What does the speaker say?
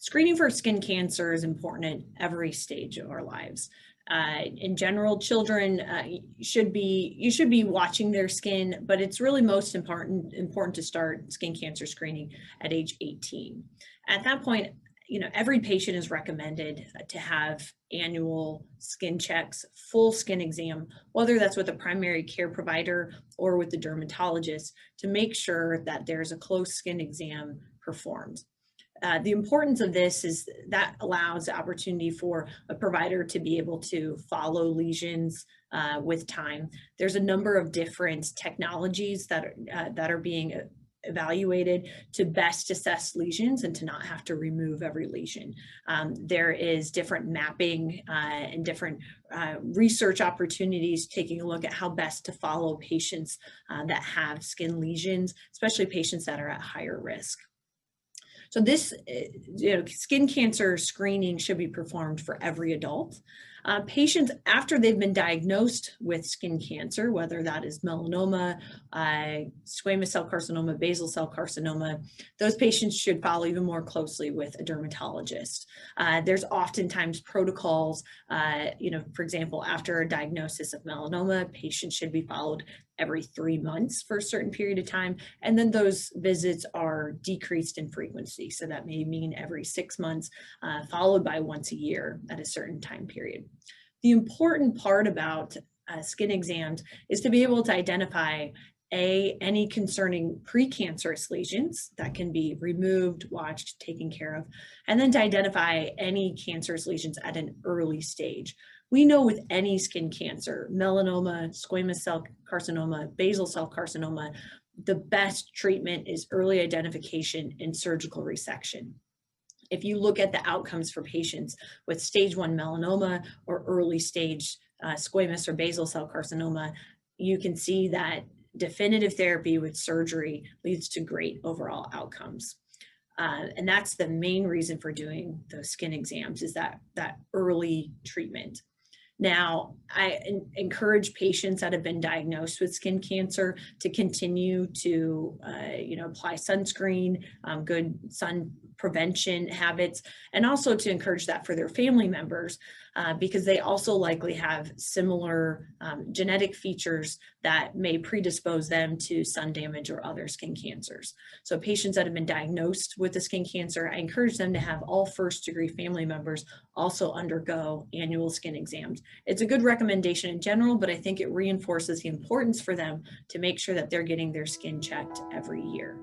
Screening for skin cancer is important at every stage of our lives. In general, children you should be watching their skin, but it's really most important to start skin cancer screening at age 18. At that point, every patient is recommended to have annual skin checks, full skin exam, whether that's with a primary care provider or with the dermatologist, to make sure that there's a close skin exam performed. The importance of this is that allows the opportunity for a provider to be able to follow lesions with time. There's a number of different technologies that are being evaluated to best assess lesions and to not have to remove every lesion. There is different mapping and different research opportunities taking a look at how best to follow patients that have skin lesions, especially patients that are at higher risk. So this, skin cancer screening should be performed for every adult. Patients, after they've been diagnosed with skin cancer, whether that is melanoma, squamous cell carcinoma, basal cell carcinoma, those patients should follow even more closely with a dermatologist. There's oftentimes protocols, for example, after a diagnosis of melanoma, patients should be followed every 3 months for a certain period of time. And then those visits are decreased in frequency. So that may mean every 6 months, followed by once a year at a certain time period. The important part about skin exams is to be able to identify any concerning precancerous lesions that can be removed, watched, taken care of, and then to identify any cancerous lesions at an early stage. We know with any skin cancer, melanoma, squamous cell carcinoma, basal cell carcinoma, the best treatment is early identification and surgical resection. If you look at the outcomes for patients with stage 1 melanoma or early stage squamous or basal cell carcinoma, you can see that definitive therapy with surgery leads to great overall outcomes. And that's the main reason for doing those skin exams, is that early treatment. Now, I encourage patients that have been diagnosed with skin cancer to continue to, apply sunscreen, good sun prevention habits, and also to encourage that for their family members, because they also likely have similar genetic features that may predispose them to sun damage or other skin cancers. So patients that have been diagnosed with a skin cancer, I encourage them to have all first-degree family members also undergo annual skin exams. It's a good recommendation in general, but I think it reinforces the importance for them to make sure that they're getting their skin checked every year.